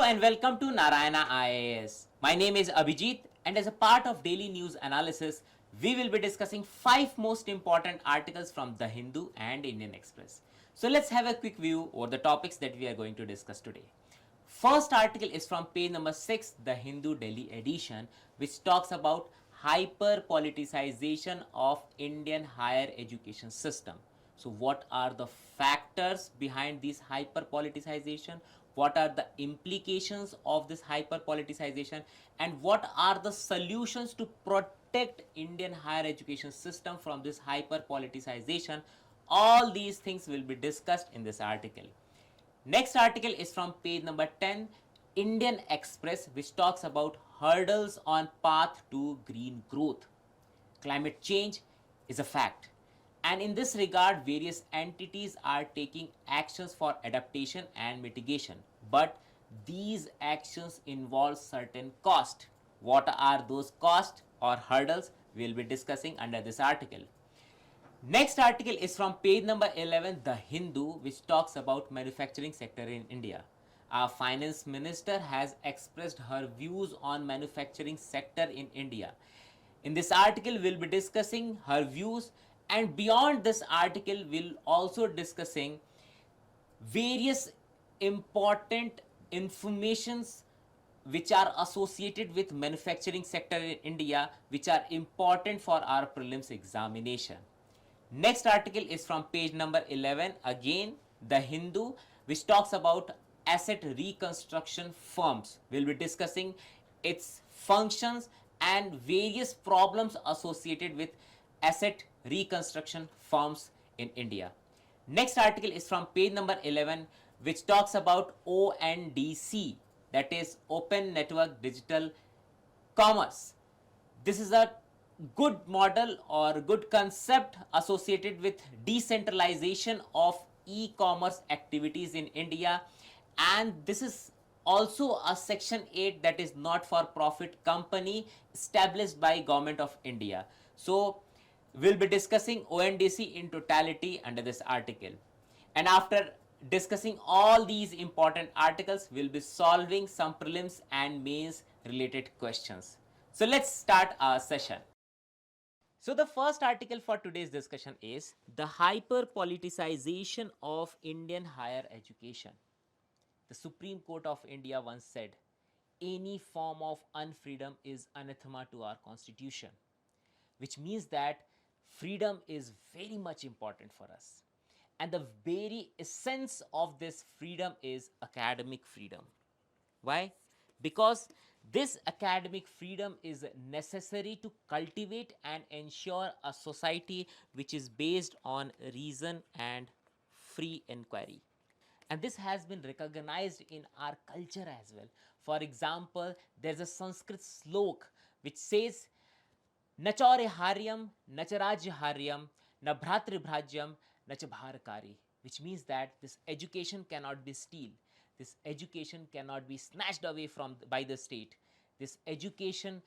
and welcome to Narayana IAS. My name is Abhijit, and as a part of daily news analysis, we will be discussing 5 most important articles from The Hindu and Indian Express. So let's have a quick view over the topics that we are going to discuss today. First article is from page number 6, The Hindu Delhi edition, which talks about hyper politicization of Indian higher education system. So what are the factors behind this hyper politicization? What are the implications of this hyper politicization, and what are the solutions to protect Indian higher education system from this hyper politicization? All these things will be discussed in this article. Next article is from page number 10, Indian Express, which talks about hurdles on path to green growth. Climate change is a fact, and in this regard, various entities are taking actions for adaptation and mitigation. But these actions involve certain cost. What are those costs or hurdles? We'll be discussing under this article. Next article is from page number 11, The Hindu, which talks about manufacturing sector in India. Our finance minister has expressed her views on manufacturing sector in India. In this article, we'll be discussing her views, and beyond this article, we'll also discussing various important informations which are associated with manufacturing sector in India, which are important for our prelims examination. Next article is from page number 11, again The Hindu, which talks about asset reconstruction firms. We'll be discussing its functions and various problems associated with asset reconstruction firms in India. Next article is from page number 11, which talks about ONDC, that is Open Network Digital Commerce. This is a good model or good concept associated with decentralization of e-commerce activities in India, and this is also a section 8, that is not for profit company established by government of India. So we'll be discussing ONDC in totality under this article, and after discussing all these important articles, we'll be solving some prelims and mains related questions. So let's start our session. So the first article for today's discussion is the hyper politicization of Indian higher education. The Supreme Court of India once said, any form of unfreedom is anathema to our constitution, which means that freedom is very much important for us. And the very essence of this freedom is academic freedom. Why? Because this academic freedom is necessary to cultivate and ensure a society which is based on reason and free inquiry. And this has been recognized in our culture as well. For example, there's a Sanskrit slok which says, Nachaure Nacharajya Na Bhratribhradyam Nachabharakari, which means that this education cannot be steal. This education cannot be snatched away from by the state. This education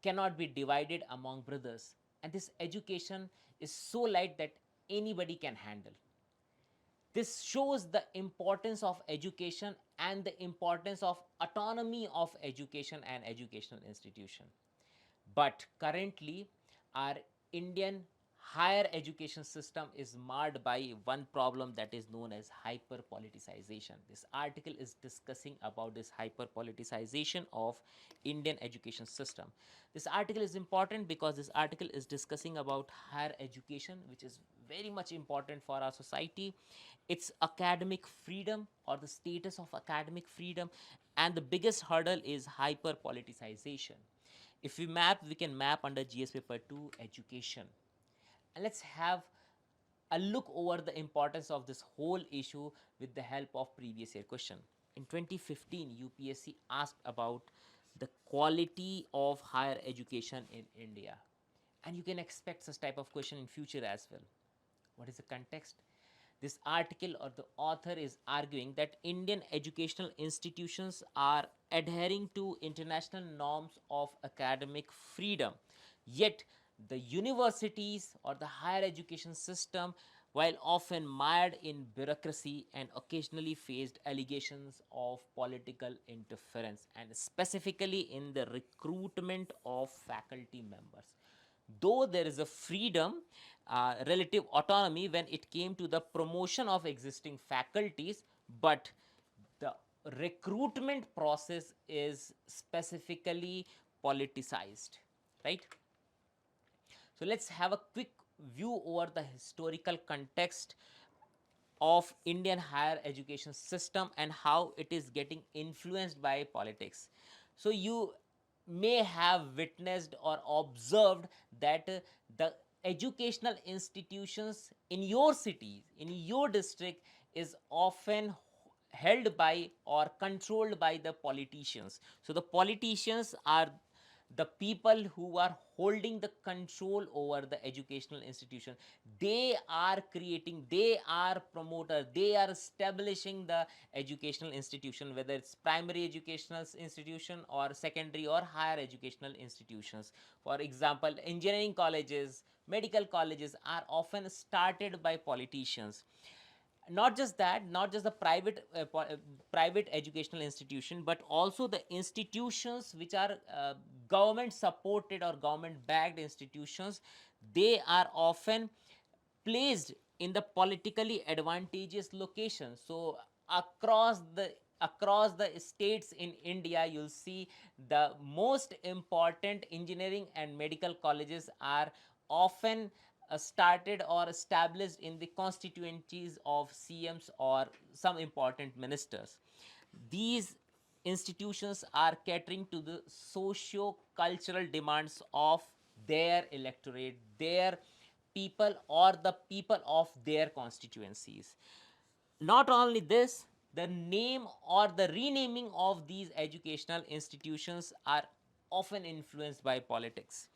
cannot be divided among brothers. And this education is so light that anybody can handle. This shows the importance of education and the importance of autonomy of education and educational institution. But currently, our Indian higher education system is marred by one problem that is known as hyper politicization. This article is discussing about this hyper politicization of Indian education system. This article is important because this article is discussing about higher education, which is very much important for our society, its academic freedom or the status of academic freedom, and the biggest hurdle is hyper politicization. If we can map under GS paper 2 education. And let's have a look over the importance of this whole issue with the help of previous year question. In 2015, UPSC asked about the quality of higher education in India. And you can expect such type of question in future as well. What is the context? This article or the author is arguing that Indian educational institutions are adhering to international norms of academic freedom. Yet, the universities or the higher education system while often mired in bureaucracy and occasionally faced allegations of political interference, and specifically in the recruitment of faculty members. Though there is a freedom, relative autonomy when it came to the promotion of existing faculties, but the recruitment process is specifically politicized, right? So let's have a quick view over the historical context of Indian higher education system and how it is getting influenced by politics. So you may have witnessed or observed that the educational institutions in your city, in your district, is often held by or controlled by the politicians. So the politicians are the people who are holding the control over the educational institution. They are creating, they are promoter, they are establishing the educational institution, whether it's primary educational institution or secondary or higher educational institutions. For example, engineering colleges, medical colleges are often started by politicians. Not just that, not just the private educational institution, but also the institutions which are government supported or government backed institutions. They are often placed in the politically advantageous locations. So across the states in India, you'll see the most important engineering and medical colleges are often started or established in the constituencies of CMs or some important ministers. These institutions are catering to the socio-cultural demands of their electorate, their people, or the people of their constituencies. Not only this, the name or the renaming of these educational institutions are often influenced by politics.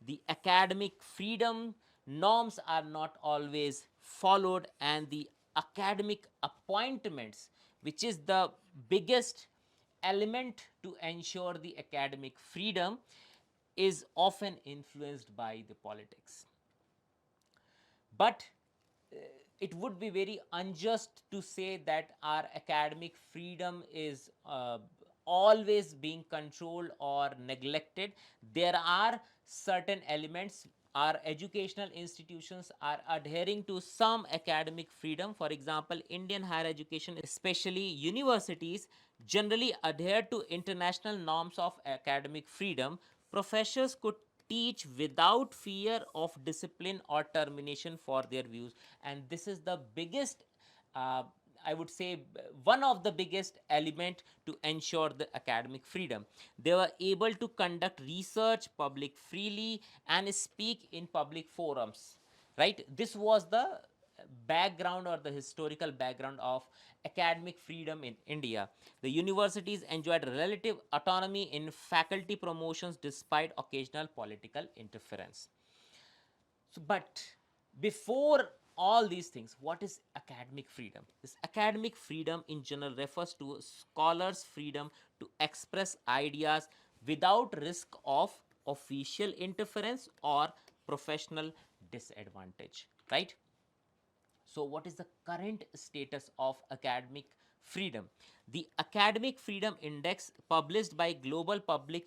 The academic freedom norms are not always followed, and the academic appointments, which is the biggest element to ensure the academic freedom, is often influenced by the politics. But it would be very unjust to say that our academic freedom is always being controlled or neglected. There are certain elements. Our educational institutions are adhering to some academic freedom. For example, Indian higher education, especially universities, generally adhere to international norms of academic freedom. Professors could teach without fear of discipline or termination for their views, and this is the biggest, uh, I would say, one of the biggest element to ensure the academic freedom. They were able to conduct research public freely and speak in public forums, right? This was the background or the historical background of academic freedom in India. The universities enjoyed relative autonomy in faculty promotions despite occasional political interference. So, but before all these things, what is academic freedom? This academic freedom in general refers to scholars' freedom to express ideas without risk of official interference or professional disadvantage, right? So, what is the current status of academic freedom? The Academic Freedom Index, published by Global Public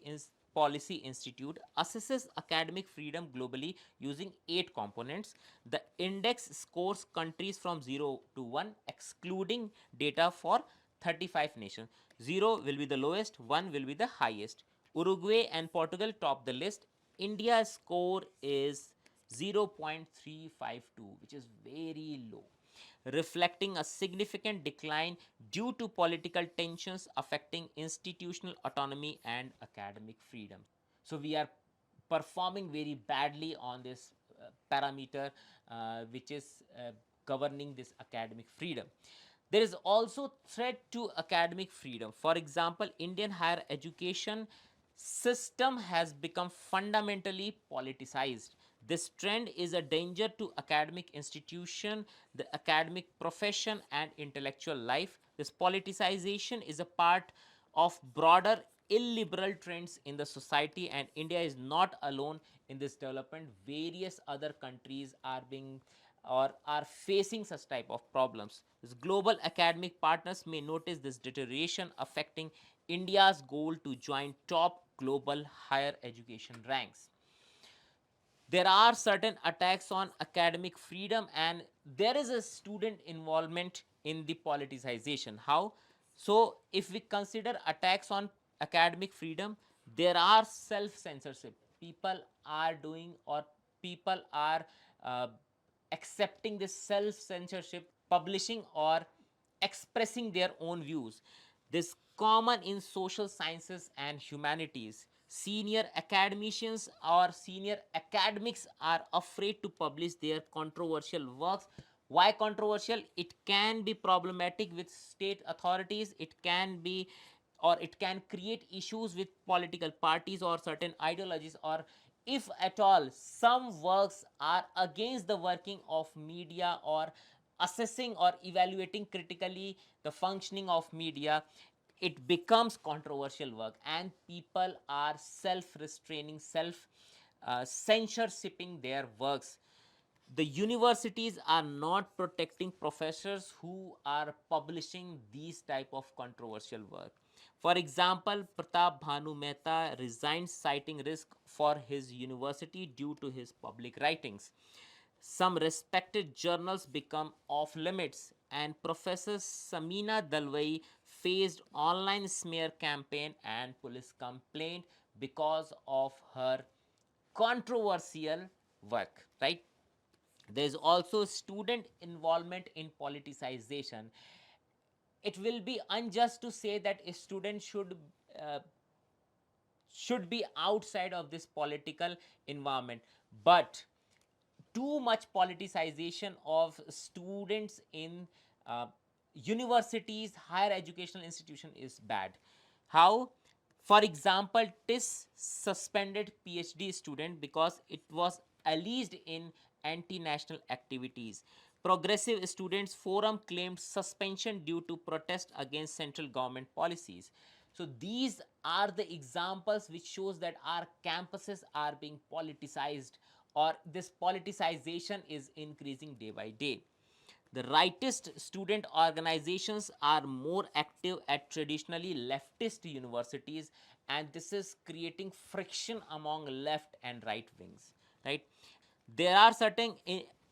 Policy Institute, assesses academic freedom globally using 8 components. The index scores countries from 0 to 1, excluding data for 35 nations. 0 will be the lowest, 1 will be the highest. Uruguay and Portugal top the list. India's score is 0.352, which is very low, reflecting a significant decline due to political tensions affecting institutional autonomy and academic freedom. So we are performing very badly on this parameter, which is governing this academic freedom. There is also threat to academic freedom. For example, Indian higher education system has become fundamentally politicized. This trend is a danger to academic institution, the academic profession, and intellectual life. This politicization is a part of broader illiberal trends in the society, and India is not alone in this development. Various other countries are being or are facing such type of problems. These global academic partners may notice this deterioration affecting India's goal to join top global higher education ranks. There are certain attacks on academic freedom, and there is a student involvement in the politicization. How? So if we consider attacks on academic freedom, there are self censorship. People are doing, or people are uh, accepting this self censorship, publishing or expressing their own views. This common in social sciences and humanities. Senior academicians or senior academics are afraid to publish their controversial works. Why controversial? It can be problematic with state authorities, it can be, or it can create issues with political parties or certain ideologies, or if at all some works are against the working of media, or assessing or evaluating critically the functioning of media, it becomes controversial work, and people are self restraining, self censorshiping their works. The universities are not protecting professors who are publishing these type of controversial work. For example, Pratap Bhanu Mehta resigned citing risk for his university due to his public writings. Some respected journals become off limits, and Professor Samina Dalwai faced online smear campaign and police complaint because of her controversial work, right? There's also student involvement in politicization. It will be unjust to say that a student uh, should be outside of this political environment, but too much politicization of students in uh, universities, higher educational institution is bad. How? For example, TIS suspended PhD student because it was alleged in anti-national activities. Progressive Students Forum claimed suspension due to protest against central government policies. So these are the examples which shows that our campuses are being politicized, or this politicization is increasing day by day. The rightist student organizations are more active at traditionally leftist universities, and this is creating friction among left and right wings, right? There are certain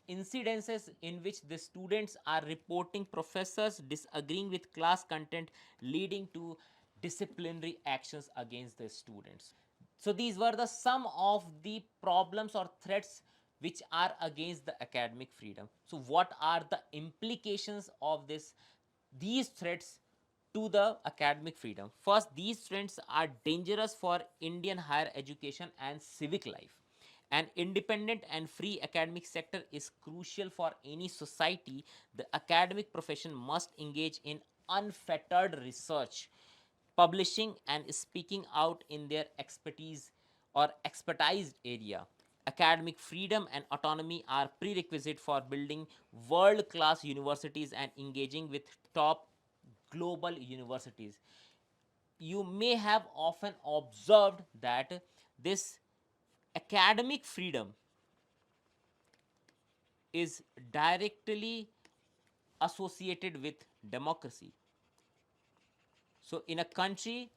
incidences in which the students are reporting professors disagreeing with class content, leading to disciplinary actions against the students. So these were the some of the problems or threats which are against the academic freedom. So what are the implications of these threats to the academic freedom? First, these trends are dangerous for Indian higher education and civic life. An independent and free academic sector is crucial for any society. The academic profession must engage in unfettered research, publishing, and speaking out in their expertise or expertise area. Academic freedom and autonomy are prerequisite for building world class universities and engaging with top global universities. You may have often observed that this academic freedom is directly associated with democracy. So, in a country,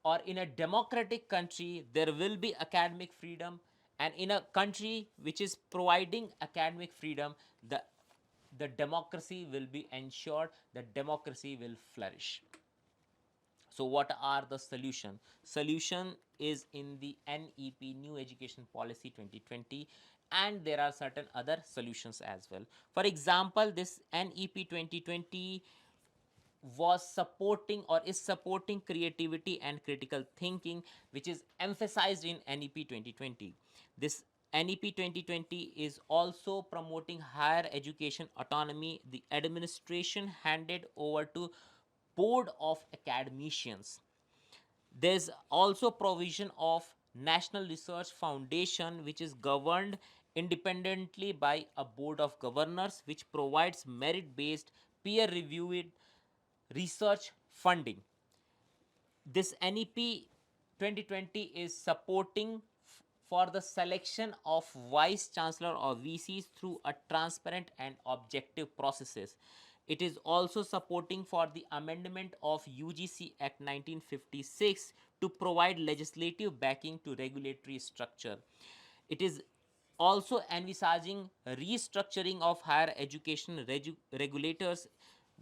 or in a democratic country, there will be academic freedom, and in a country which is providing academic freedom, the democracy will be ensured, the democracy will flourish. So what are the solution is in the NEP, New Education Policy 2020, and there are certain other solutions as well. For example, this NEP 2020 was supporting or is supporting creativity and critical thinking, which is emphasized in NEP 2020. This NEP 2020 is also promoting higher education autonomy. The administration handed over to board of academicians. There's also provision of National Research Foundation, which is governed independently by a board of governors, which provides merit based, peer reviewed research funding. This NEP 2020 is supporting for the selection of vice chancellor or VCs through a transparent and objective processes. It is also supporting for the amendment of UGC Act 1956 to provide legislative backing to regulatory structure. It is also envisaging restructuring of higher education regulators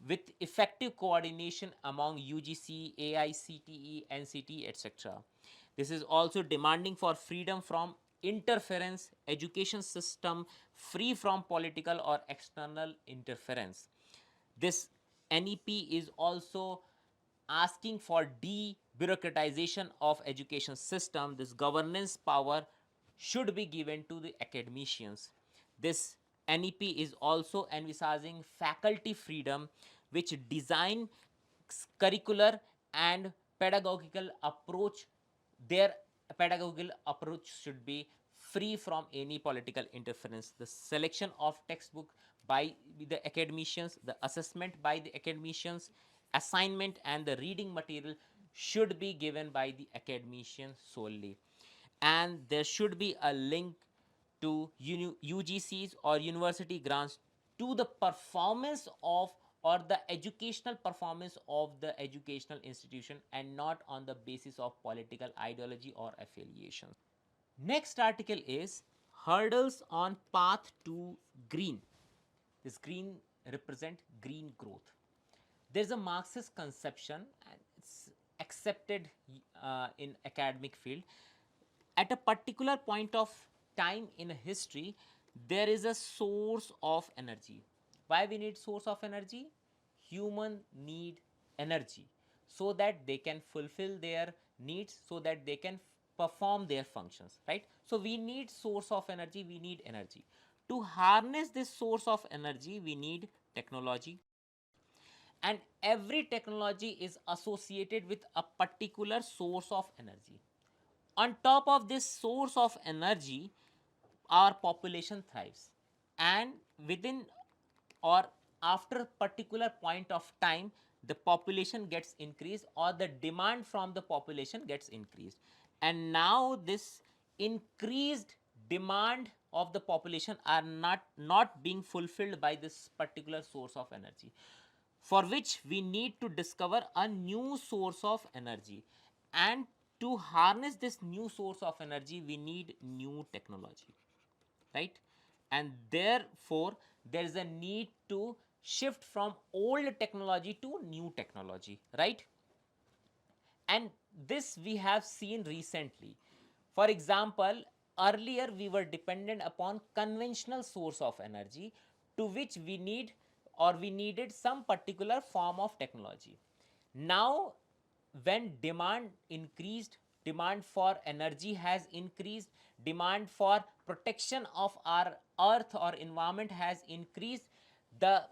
with effective coordination among UGC, AICTE, NCT, etc. This is also demanding for freedom from interference, education system free from political or external interference. This NEP is also asking for de-bureaucratization of education system. This governance power should be given to the academicians. This NEP is also envisaging faculty freedom, which design curricular and pedagogical approach. Their pedagogical approach should be free from any political interference. The selection of textbook by the academicians, the assessment by the academicians, assignment and the reading material should be given by the academician solely. And there should be a link to UGCs or university grants to the performance of or the educational performance of the educational institution and not on the basis of political ideology or affiliations. Next article is hurdles on path to green. This green represent green growth. There's a Marxist conception and it's accepted in academic field. At a particular point of time in history, there is a source of energy. Why we need source of energy? Human need energy so that they can fulfill their needs, so that they can perform their functions, right? So we need source of energy, we need energy. To harness this source of energy, we need technology, and every technology is associated with a particular source of energy. On top of this source of energy, our population thrives, and within or after a particular point of time, the population gets increased or the demand from the population gets increased, and now this increased demand of the population are not being fulfilled by this particular source of energy, for which we need to discover a new source of energy. And to harness this new source of energy, we need new technology, right? And therefore, there is a need to shift from old technology to new technology, right? And this we have seen recently. For example, earlier we were dependent upon conventional source of energy, to which we need or we needed some particular form of technology. Now when demand increased, demand for energy has increased, demand for protection of our earth or environment has increased, the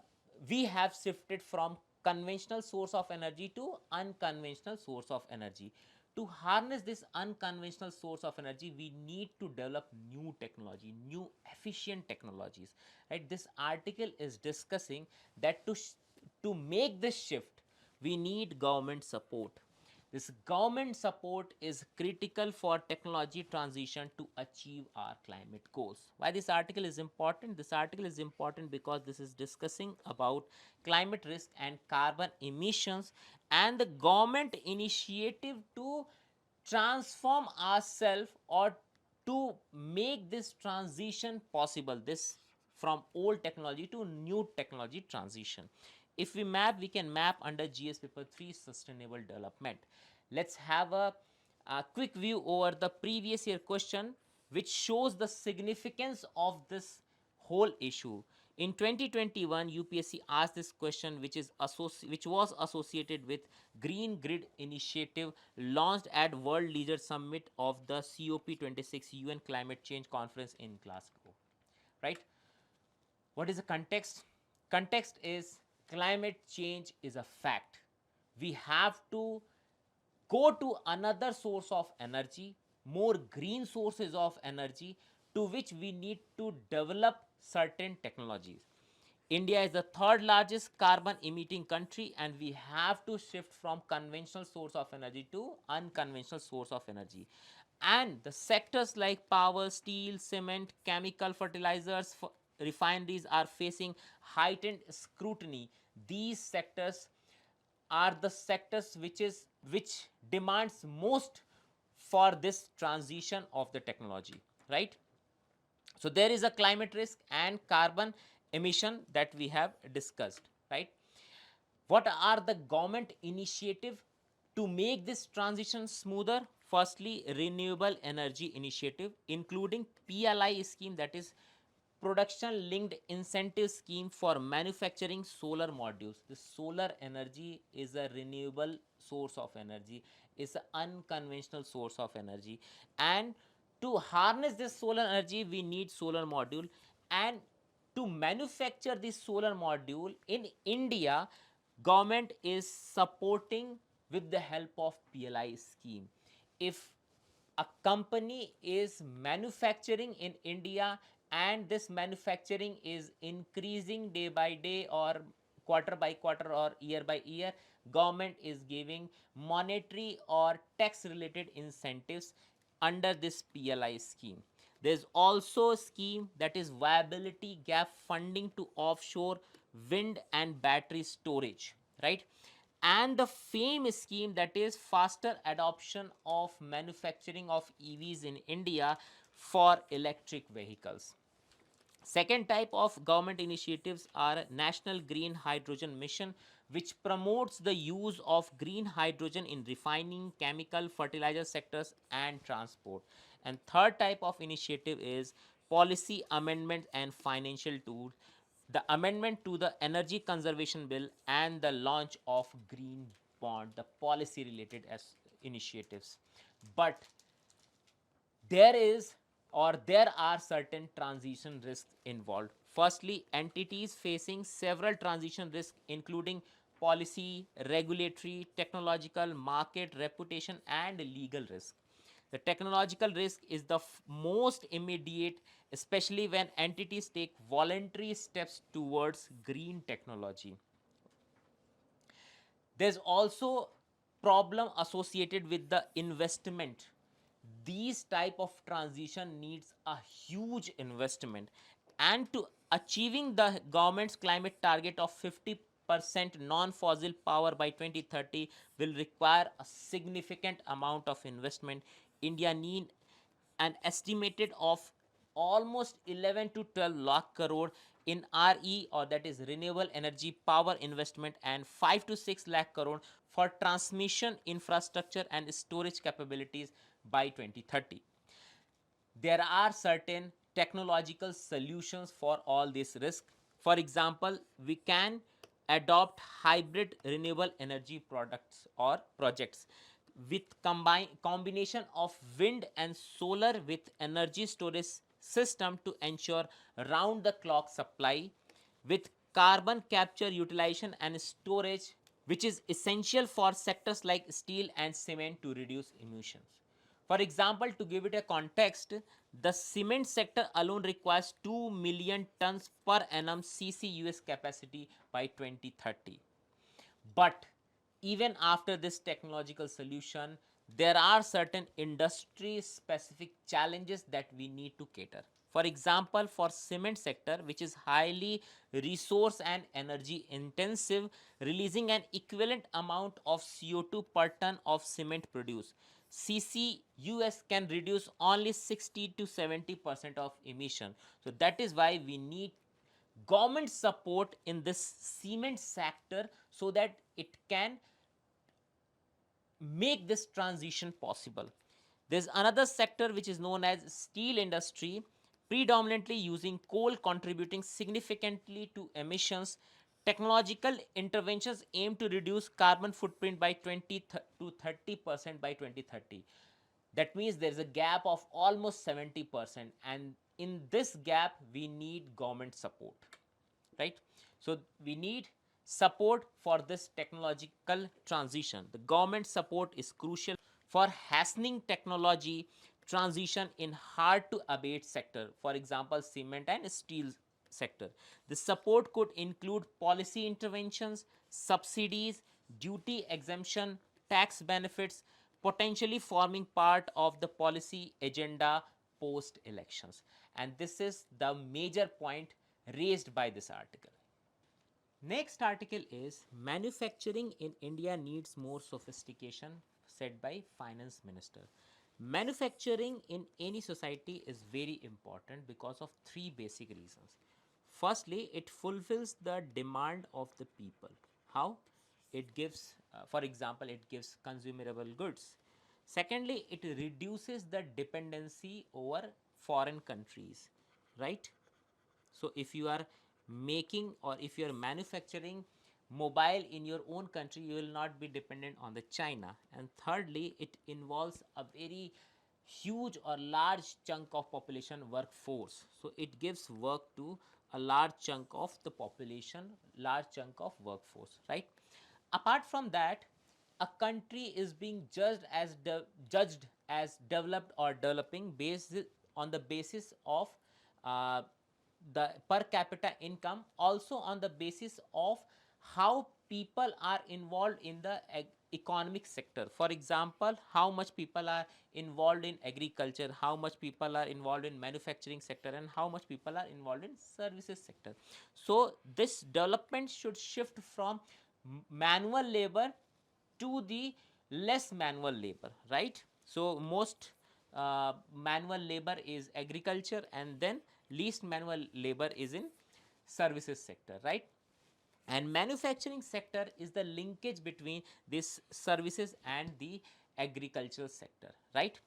we have shifted from conventional source of energy to unconventional source of energy. To harness this unconventional source of energy, we need to develop new technology, new efficient technologies, right? This article is discussing that to make this shift, we need government support. This government support is critical for technology transition to achieve our climate goals. Why this article is important? This article is important because this is discussing about climate risk and carbon emissions and the government initiative to transform ourselves or to make this transition possible, this from old technology to new technology transition. If we map, we can map under GS paper 3 sustainable development. Let's have a quick view over the previous year question, which shows the significance of this whole issue. In 2021, UPSC asked this question, which was associated with Green Grid Initiative launched at World Leader Summit of the COP26 UN Climate Change Conference in Glasgow. Right? What is the context? Context is climate change is a fact. We have to go to another source of energy, more green sources of energy, to which we need to develop certain technologies. India is the third largest carbon emitting country, and we have to shift from conventional source of energy to unconventional source of energy. And the sectors like power, steel, cement, chemical fertilizers, refineries are facing heightened scrutiny. These sectors are the sectors which demands most for this transition of the technology, right? So there is a climate risk and carbon emission that we have discussed, right? What are the government initiative to make this transition smoother? Firstly, renewable energy initiative, including PLI scheme, that is production linked incentive scheme for manufacturing solar modules. The solar energy is a renewable source of energy, is an unconventional source of energy, and to harness this solar energy we need solar module. And to manufacture this solar module in India, government is supporting with the help of PLI scheme. If a company is manufacturing in India and this manufacturing is increasing day by day or quarter by quarter or year by year, government is giving monetary or tax related incentives under this PLI scheme. There's also a scheme that is viability gap funding to offshore wind and battery storage, right? And the FAME scheme, that is faster adoption of manufacturing of EVs in India for electric vehicles. Second type of government initiatives are National Green Hydrogen Mission, which promotes the use of green hydrogen in refining, chemical, fertilizer sectors and transport. And third type of initiative is policy amendment and financial tools, the amendment to the energy conservation bill and the launch of green bond, the policy related as initiatives. But there are certain transition risks involved. Firstly, entities facing several transition risks, including policy, regulatory, technological, market, reputation, and legal risk. The technological risk is the most immediate, especially when entities take voluntary steps towards green technology. There's also problem associated with the investment. These type of transition needs a huge investment, and to achieving the government's climate target of 50% non-fossil power by 2030 will require a significant amount of investment. India need an estimated of almost 11 to 12 lakh crore in RE, or that is renewable energy power investment, and 5 to 6 lakh crore for transmission infrastructure and storage capabilities by 2030. There are certain technological solutions for all this risk. For example, we can adopt hybrid renewable energy products or projects with combination of wind and solar with energy storage system to ensure round the clock supply, with carbon capture, utilization and storage, which is essential for sectors like steel and cement to reduce emissions. For example, to give it a context, the cement sector alone requires 2 million tons per annum CCUS capacity by 2030. But even after this technological solution, there are certain industry specific challenges that we need to cater. For example, for cement sector, which is highly resource and energy intensive, releasing an equivalent amount of CO2 per ton of cement produced, CCUS can reduce only 60 to 70% of emission. So that is why we need government support in this cement sector so that it can make this transition possible. There's another sector which is known as steel industry, predominantly using coal, contributing significantly to emissions. Technological interventions aim to reduce carbon footprint by 20 to 30% by 2030. That means there's a gap of almost 70%, and in this gap we need government support, right? So we need support for this technological transition. The government support is crucial for hastening technology transition in hard to abate sector, for example cement and steel sector. The support could include policy interventions, subsidies, duty exemption, tax benefits, potentially forming part of the policy agenda post elections. And this is the major point raised by this article. Next article is manufacturing in India needs more sophistication, said by finance minister. Manufacturing in any society is very important because of three basic reasons. Firstly, it fulfills the demand of the people. How? It gives, for example, it gives consumable goods. Secondly, it reduces the dependency over foreign countries, right? So if you are making or if you are manufacturing mobile in your own country, you will not be dependent on the China. And thirdly, it involves a very huge or large chunk of population workforce. So it gives work to a large chunk of the population, large chunk of workforce, right? Apart from that, a country is being judged as developed or developing based on the basis of uh, the per capita income, also on the basis of how people are involved in the economic sector. For example, how much people are involved in agriculture, how much people are involved in manufacturing sector, and how much people are involved in services sector. So this development should shift from manual labor to the less manual labor, right? So most manual labor is agriculture, and then least manual labor is in services sector, right? And manufacturing sector is the linkage between this services and the agricultural sector, right?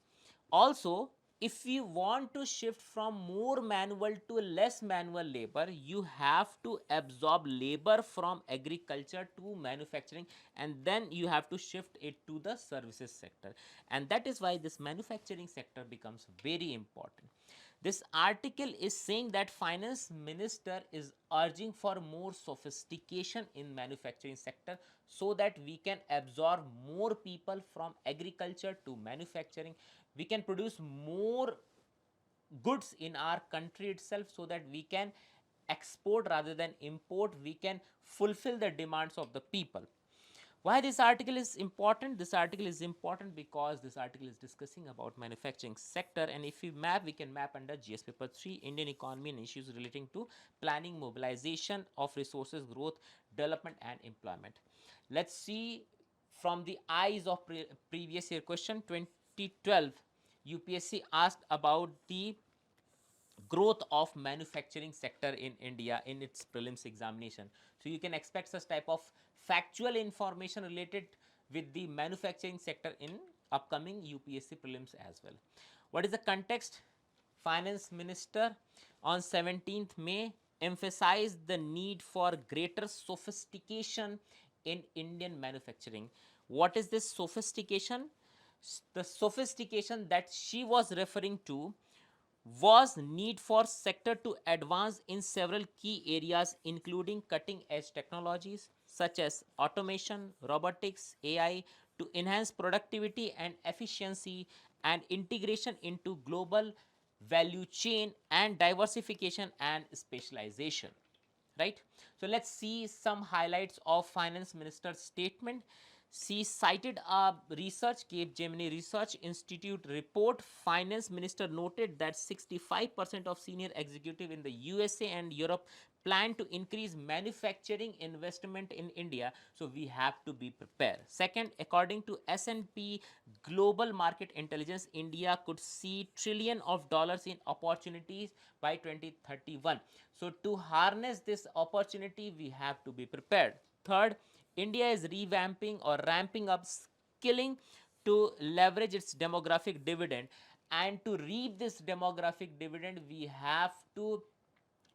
Also, if you want to shift from more manual to less manual labor, you have to absorb labor from agriculture to manufacturing, and then you have to shift it to the services sector. And that is why this manufacturing sector becomes very important. This article is saying that finance minister is urging for more sophistication in manufacturing sector so that we can absorb more people from agriculture to manufacturing. We can produce more goods in our country itself so that we can export rather than import. We can fulfill the demands of the people. Why this article is important? This article is important because this article is discussing about manufacturing sector, and if we map, we can map under GS paper 3, Indian economy and issues relating to planning, mobilization of resources, growth, development and employment. Let's see from the eyes of previous year question 2012. UPSC asked about the growth of manufacturing sector in India in its prelims examination. So you can expect such type of factual information related with the manufacturing sector in upcoming UPSC prelims as well. What is the context? Finance Minister on 17th May emphasized the need for greater sophistication in Indian manufacturing. What is this sophistication? The sophistication that she was referring to was need for sector to advance in several key areas including cutting edge technologies such as automation, robotics, AI to enhance productivity and efficiency, and integration into global value chain and diversification and specialization, right? So let's see some highlights of finance minister's statement. She cited a research, Capgemini Research Institute report. Finance minister noted that 65% of senior executive in the USA and Europe plan to increase manufacturing investment in India, so we have to be prepared. Second, according to S&P Global Market Intelligence, India could see trillion of dollars in opportunities by 2031. So to harness this opportunity, we have to be prepared. Third, India is revamping or ramping up skilling to leverage its demographic dividend, and to reap this demographic dividend, we have to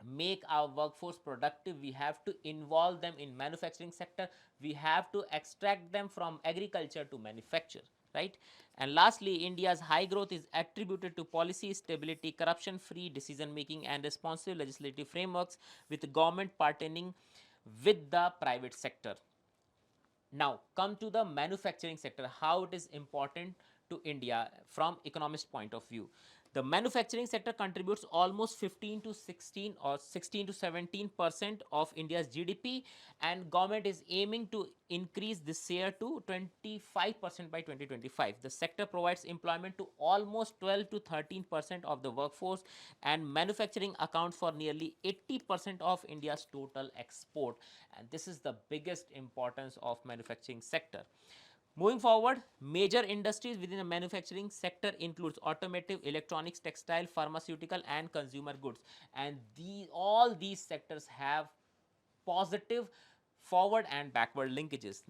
make our workforce productive. We have to involve them in manufacturing sector. We have to extract them from agriculture to manufacture, right? And lastly, India's high growth is attributed to policy stability, corruption free decision making and responsive legislative frameworks, with the government partnering with the private sector. Now come to the manufacturing sector, how it is important to India from economist point of view. The manufacturing sector contributes almost 15 to 16 or 16 to 17% of India's GDP, and government is aiming to increase this share to 25% by 2025. The sector provides employment to almost 12 to 13% of the workforce, and manufacturing accounts for nearly 80% of India's total export, and this is the biggest importance of manufacturing sector. Moving forward, major industries within the manufacturing sector includes automotive, electronics, textile, pharmaceutical and consumer goods, and all these sectors have positive forward and backward linkages.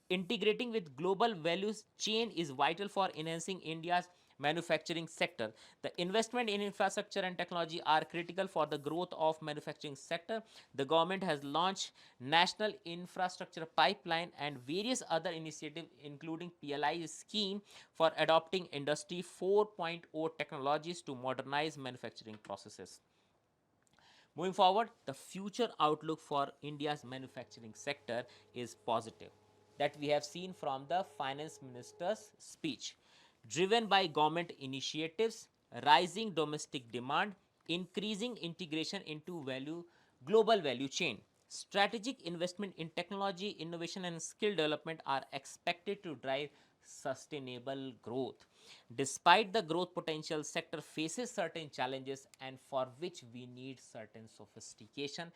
Integrating with global values chain is vital for enhancing India's manufacturing sector. The investment in infrastructure and technology are critical for the growth of manufacturing sector. The government has launched National Infrastructure Pipeline and various other initiatives including PLI scheme for adopting Industry 4.0 technologies to modernize manufacturing processes. Moving forward, the future outlook for India's manufacturing sector is positive. That we have seen from the finance minister's speech. Driven by government initiatives, rising domestic demand, increasing integration into global value chain. Strategic investment in technology, innovation, and skill development are expected to drive sustainable growth. Despite the growth potential, sector faces certain challenges and for which we need certain sophistication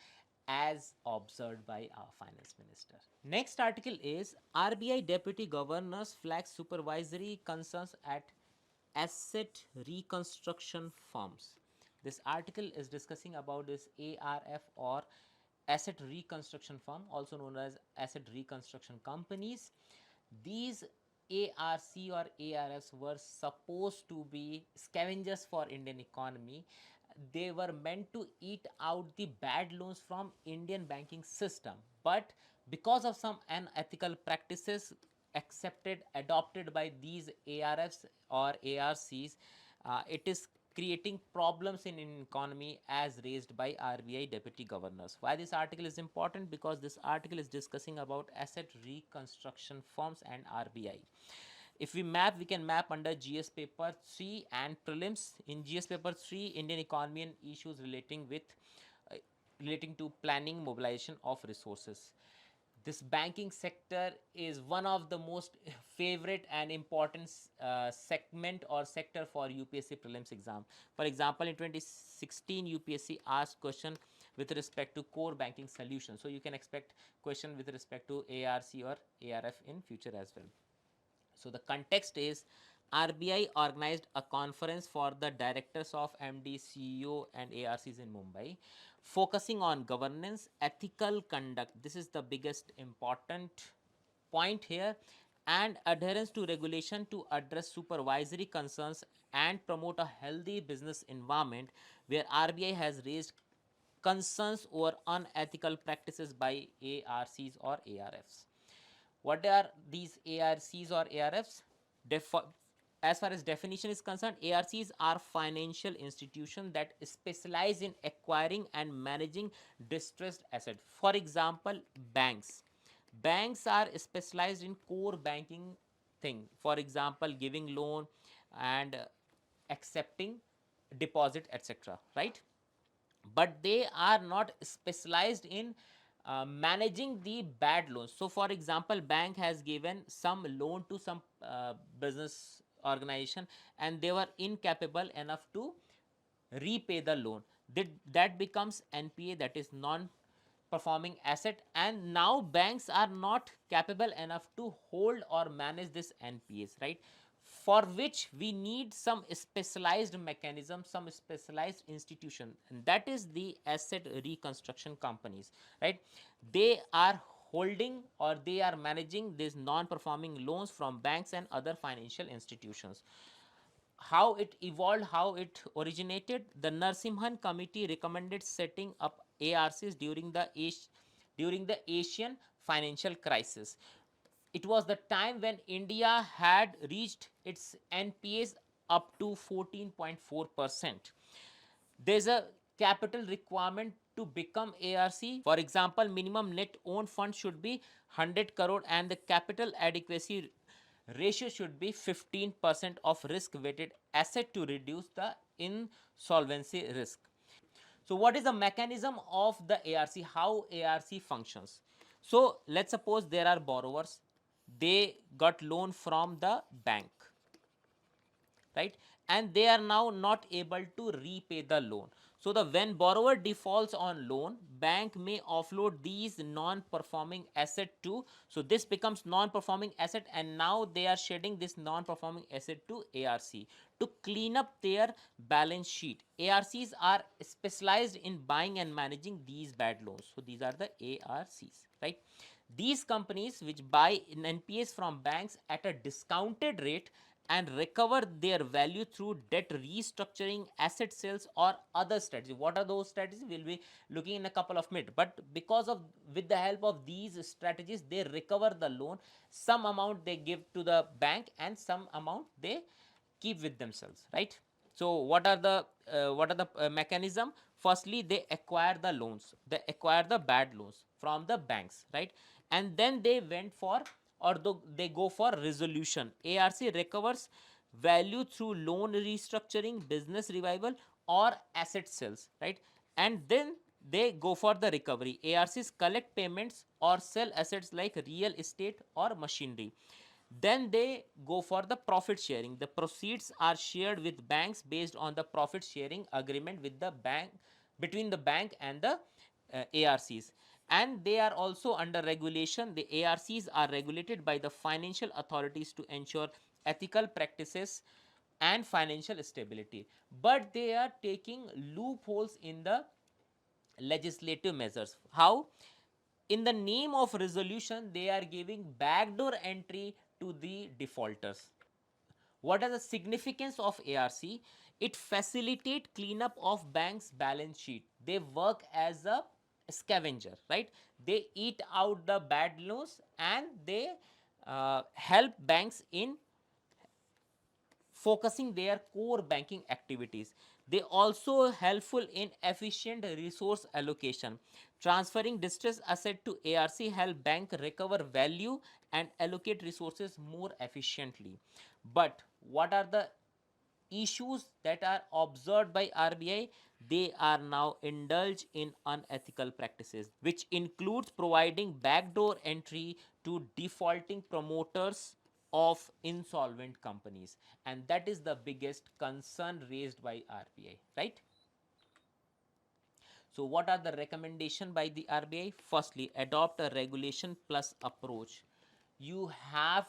as observed by our finance minister. Next article is RBI deputy governors flag supervisory concerns at asset reconstruction firms. This article is discussing about this ARF or asset reconstruction firm, also known as asset reconstruction companies. These ARC or ARFs were supposed to be scavengers for Indian economy. They were meant to eat out the bad loans from Indian banking system, but because of some unethical practices adopted by these ARFs or ARCs, it is creating problems in economy as raised by RBI deputy governors. Why this article is important? Because this article is discussing about asset reconstruction firms and RBI. If we map, we can map under GS paper 3 and prelims. In GS paper 3, Indian economy and issues uh, relating to planning mobilization of resources. This banking sector is one of the most favorite and important segment or sector for UPSC prelims exam. For example, in 2016 UPSC asked question with respect to core banking solution, so you can expect question with respect to ARC or ARF in future as well. So the context is RBI organized a conference for the directors of MD, CEO and ARCs in Mumbai, focusing on governance, ethical conduct. This is the biggest important point here, and adherence to regulation to address supervisory concerns and promote a healthy business environment, where RBI has raised concerns over unethical practices by ARCs or ARFs. What are these ARCs or ARFs? As far as definition is concerned, ARCs are financial institutions that specialize in acquiring and managing distressed assets. For example, banks. Banks are specialized in core banking thing. For example, giving loan and accepting deposit, etc. Right? But they are not specialized in managing the bad loans. So for example, bank has given some loan to some business organization and they were incapable enough to repay the loan. That becomes NPA, that is non performing asset, and now banks are not capable enough to hold or manage this NPAs, right? For which we need some specialized mechanism, some specialized institution, and that is the asset reconstruction companies, right? They are holding or they are managing these non performing loans from banks and other financial institutions. How it evolved, how it originated, the Narsimhan committee recommended setting up ARCs during the Asian financial crisis. It was the time when India had reached its NPAs up to 14.4%. There's a capital requirement to become ARC. For example, minimum net owned fund should be 100 crore and the capital adequacy ratio should be 15% of risk weighted asset to reduce the insolvency risk. So what is the mechanism of the ARC, how ARC functions? So let's suppose there are borrowers, they got loan from the bank, right, and they are now not able to repay the loan. So the when borrower defaults on loan, bank may offload these non-performing asset to, so this becomes non-performing asset, and now they are shedding this non-performing asset to ARC to clean up their balance sheet. ARCs are specialized in buying and managing these bad loans. So these are the ARCs, right? These companies which buy NPAs from banks at a discounted rate and recover their value through debt restructuring, asset sales, or other strategies. What are those strategies? We'll be looking in a couple of minutes. But because of, with the help of these strategies, they recover the loan. Some amount they give to the bank and some amount they keep with themselves, right? So what are the mechanism? Firstly, they acquire the loans, they acquire the bad loans from the banks, right? And then they went for, or they go for resolution. ARC recovers value through loan restructuring, business revival, or asset sales, right? And then they go for the recovery. ARCs collect payments or sell assets like real estate or machinery. Then they go for the profit sharing. The proceeds are shared with banks based on the profit sharing agreement with the bank, between the bank and the ARCs. And they are also under regulation. The ARCs are regulated by the financial authorities to ensure ethical practices and financial stability. But they are taking loopholes in the legislative measures. How? In the name of resolution, they are giving backdoor entry to the defaulters. What is the significance of ARC? It facilitate cleanup of banks balance sheet. They work as a scavenger, right? They eat out the bad loans and they help banks in focusing their core banking activities. They also helpful in efficient resource allocation. Transferring distressed asset to ARC help bank recover value and allocate resources more efficiently. But what are the issues that are observed by RBI? They are now indulge in unethical practices, which includes providing backdoor entry to defaulting promoters of insolvent companies, and that is the biggest concern raised by RBI, right? So what are the recommendation by the RBI? Firstly, adopt a regulation plus approach. You have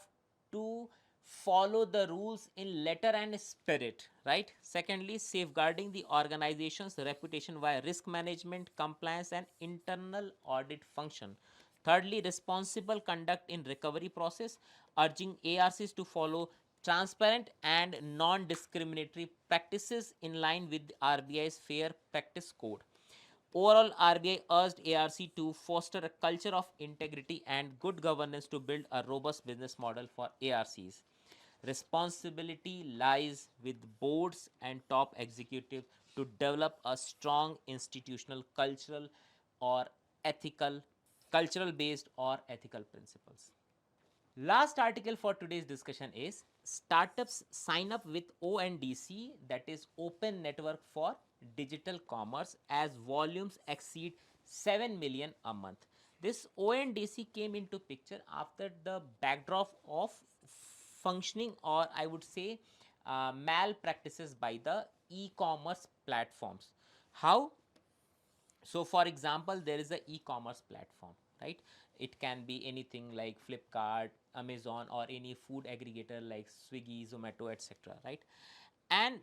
to follow the rules in letter and spirit, right? Secondly, safeguarding the organization's reputation via risk management, compliance, and internal audit function. Thirdly, responsible conduct in recovery process, urging ARCs to follow transparent and non-discriminatory practices in line with RBI's Fair Practice Code. Overall, RBI urged ARC to foster a culture of integrity and good governance to build a robust business model for ARCs. Responsibility lies with boards and top executives to develop a strong institutional, cultural, or ethical, cultural based or ethical principles. Last article for today's discussion is startups sign up with ONDC, that is Open Network for Digital Commerce, as volumes exceed 7 million a month. This ONDC came into picture after the backdrop of functioning, or I would say malpractices by the e-commerce platforms. How? So for example, there is a e-commerce platform, right? It can be anything like Flipkart, Amazon, or any food aggregator like Swiggy, Zomato, etc., right? And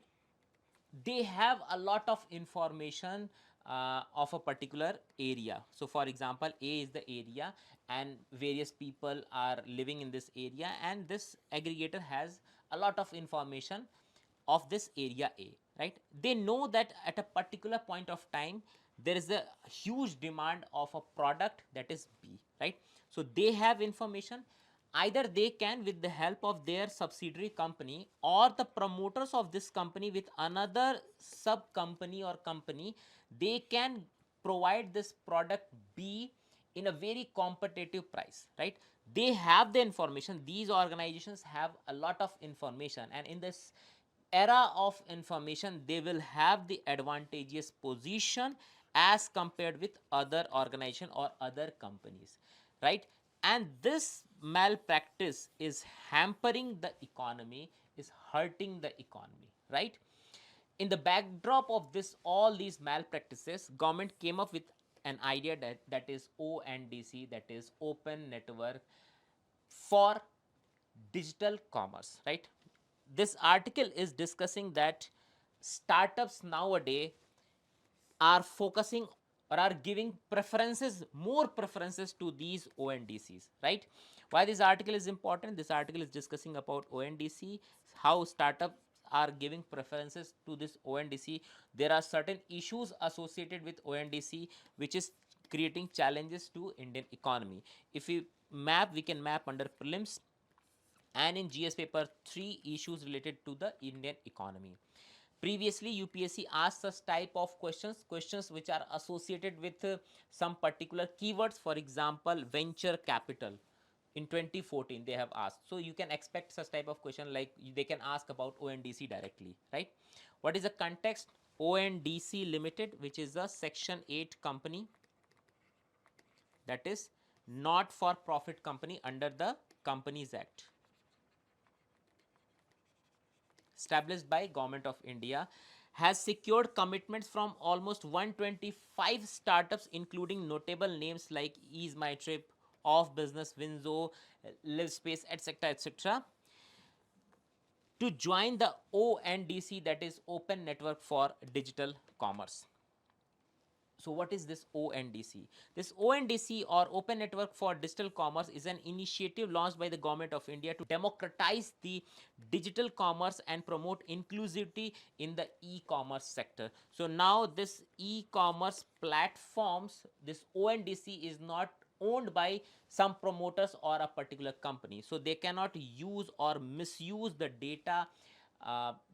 they have a lot of information of a particular area. So for example, A is the area and various people are living in this area, and this aggregator has a lot of information of this area A, right? They know that at a particular point of time there is a huge demand of a product that is B, right? So they have information. Either they can, with the help of their subsidiary company or the promoters of this company with another sub company or company, they can provide this product B in a very competitive price, right? They have the information, these organizations have a lot of information, and in this era of information they will have the advantageous position as compared with other organization or other companies, right? And this malpractice is hampering the economy, is hurting the economy, right? In the backdrop of this all these malpractices, government came up with an idea that is ONDC, that is open network for digital commerce, right? This article is discussing that startups nowadays are focusing or are giving preferences, more preferences to these ONDCs, right? Why this article is important? This article is discussing about ONDC, how startups are giving preferences to this ONDC. There are certain issues associated with ONDC which is creating challenges to Indian economy. If we can map under prelims and in GS paper 3 issues related to the Indian economy. Previously, UPSC asked us type of questions which are associated with some particular keywords. For example, venture capital. In 2014, they have asked. So you can expect such type of question, like they can ask about ONDC directly, right? What is the context? ONDC Limited, which is a Section 8 company, that is not for profit company under the Companies Act, established by Government of India, has secured commitments from almost 125 startups, including notable names like Ease My Trip, Off Business, Winzo, LiveSpace, etc., etc., to join the ONDC, that is Open Network for Digital Commerce. So what is this ONDC? This ONDC, or Open Network for Digital Commerce, is an initiative launched by the Government of India to democratize the digital commerce and promote inclusivity in the e-commerce sector. So now this e-commerce platforms, this ONDC is not owned by some promoters or a particular company. So they cannot use or misuse the data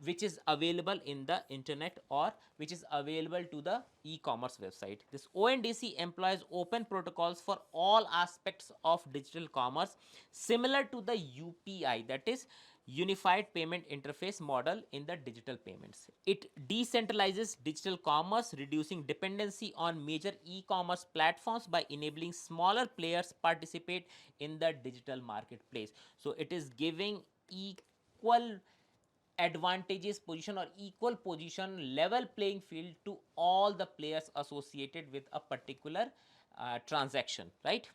which is available in the internet or which is available to the e-commerce website. This ONDC employs open protocols for all aspects of digital commerce, similar to the UPI, that is Unified Payment Interface model in the digital payments. It decentralizes digital commerce, reducing dependency on major e-commerce platforms by enabling smaller players participate in the digital marketplace. So it is giving equal advantageous position or equal position, level playing field to all the players associated with a particular transaction, right?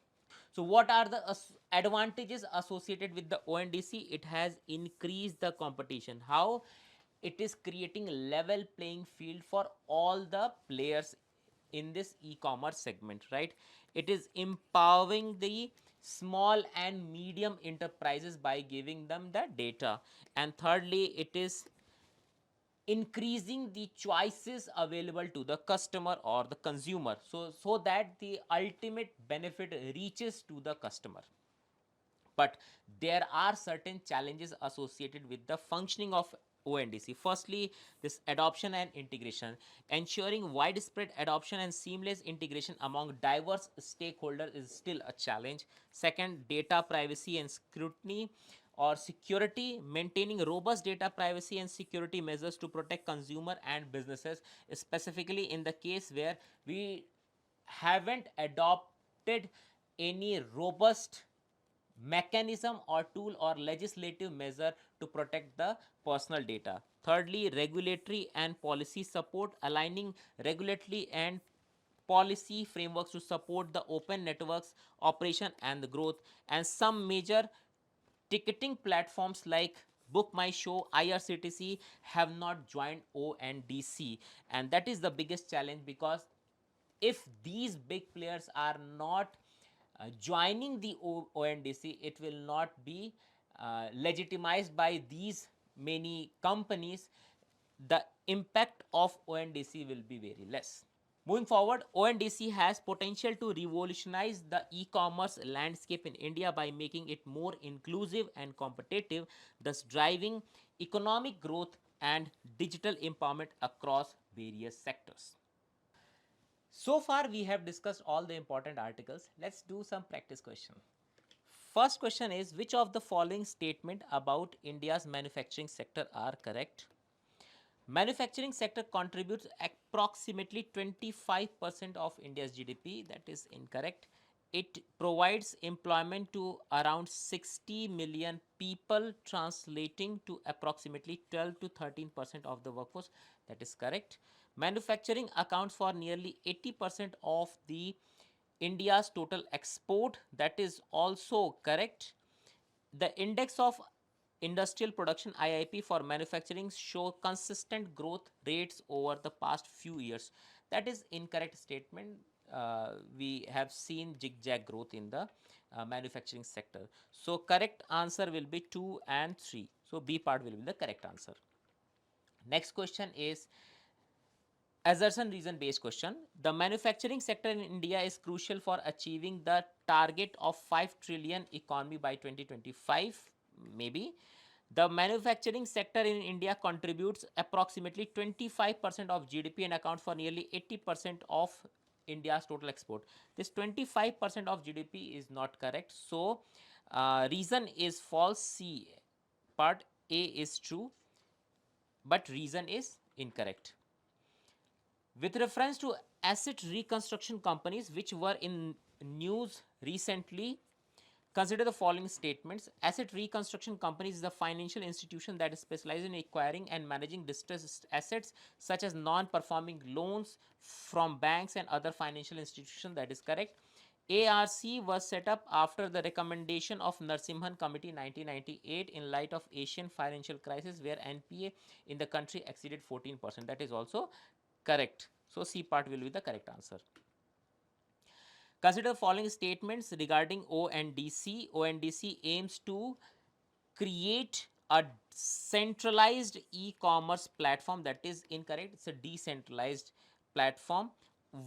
So what are the advantages associated with the ONDC? It has increased the competition. How? It is creating level playing field for all the players in this e-commerce segment, right? It is empowering the small and medium enterprises by giving them the data. And thirdly, it is increasing the choices available to the customer or the consumer, so that the ultimate benefit reaches to the customer. But there are certain challenges associated with the functioning of ONDC. Firstly, this adoption and integration. Ensuring widespread adoption and seamless integration among diverse stakeholders is still a challenge. Second, data privacy and scrutiny or security. Maintaining robust data privacy and security measures to protect consumer and businesses, specifically in the case where we haven't adopted any robust mechanism or tool or legislative measure to protect the personal data. Thirdly, regulatory and policy support. Aligning regulatory and policy frameworks to support the open networks operation and the growth. And some major ticketing platforms like Book My Show, IRCTC have not joined ONDC, and that is the biggest challenge, because if these big players are not joining the ONDC, it will not be legitimized by these many companies. The impact of ONDC will be very less. Moving forward, ONDC has potential to revolutionize the e-commerce landscape in India by making it more inclusive and competitive, thus driving economic growth and digital empowerment across various sectors. So far we have discussed all the important articles. Let's do some practice question. First question is, which of the following statement about India's manufacturing sector are correct? Manufacturing sector contributes approximately 25% of India's GDP. That is incorrect. It provides employment to around 60 million people, translating to approximately 12 to 13% of the workforce. That is correct. Manufacturing accounts for nearly 80% of the India's total export. That is also correct. The index of industrial production IIP for manufacturing show consistent growth rates over the past few years. That is incorrect statement. We have seen zigzag growth in the manufacturing sector. So correct answer will be 2 and 3. So B part will be the correct answer. Next question is assertion reason based question. The manufacturing sector in India is crucial for achieving the target of 5 trillion economy by 2025. Maybe the manufacturing sector in India contributes approximately 25% of GDP and accounts for nearly 80% of India's total export. This 25% of GDP is not correct. So reason is false. C part A is true, but reason is incorrect. With reference to asset reconstruction companies which were in news recently, consider the following statements. Asset reconstruction companies is a financial institution that is specialized in acquiring and managing distressed assets such as non-performing loans from banks and other financial institutions. That is correct. ARC was set up after the recommendation of Narsimhan Committee 1998 in light of Asian financial crisis where NPA in the country exceeded 14%. That is also correct. So C part will be the correct answer. Consider following statements regarding ONDC. ONDC aims to create a centralized e-commerce platform. That is incorrect. It's a decentralized platform.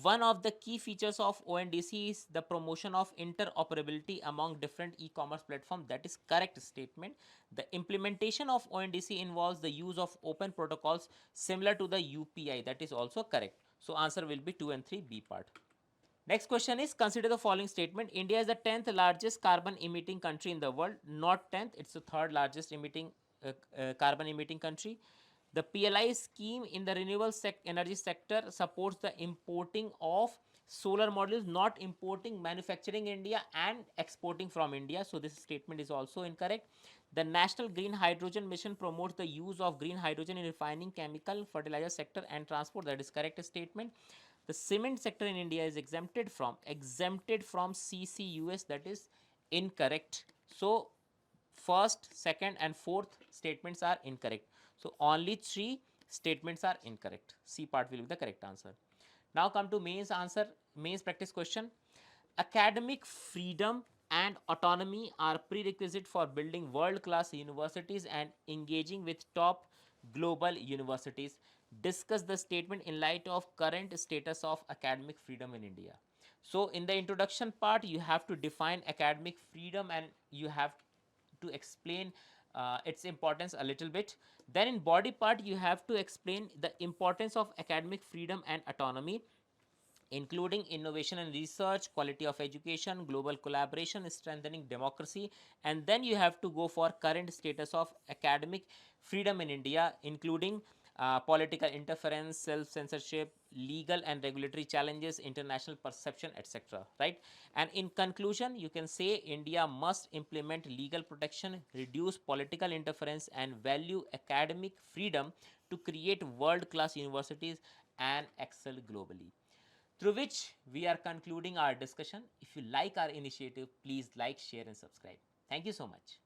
One of the key features of ONDC is the promotion of interoperability among different e-commerce platforms. That is correct statement. The implementation of ONDC involves the use of open protocols similar to the UPI. That is also correct. So answer will be 2 and 3, B part. Next question is, consider the following statement. India is the 10th largest carbon emitting country in the world. Not 10th, it's the third largest carbon emitting country. The PLI scheme in the renewable energy sector supports the importing of solar modules, not importing, manufacturing India and exporting from India. So this statement is also incorrect. The National Green Hydrogen Mission promotes the use of green hydrogen in refining, chemical, fertilizer sector and transport. That is correct statement. The cement sector in India is exempted from CCUS. That is incorrect. So first, second and fourth statements are incorrect. So only 3 statements are incorrect. C part will be the correct answer. Now come to mains answer, mains practice question. Academic freedom and autonomy are prerequisite for building world class universities and engaging with top global universities. Discuss the statement in light of current status of academic freedom in India. So in the introduction part you have to define academic freedom and you have to explain its importance a little bit. Then in body part you have to explain the importance of academic freedom and autonomy, including innovation and research, quality of education, global collaboration, strengthening democracy. And then you have to go for current status of academic freedom in India, including political interference, self-censorship, legal and regulatory challenges, international perception, etc. Right? And in conclusion, you can say India must implement legal protection, reduce political interference, and value academic freedom to create world-class universities and excel globally. Through which we are concluding our discussion. If you like our initiative, please like, share, and subscribe. Thank you so much.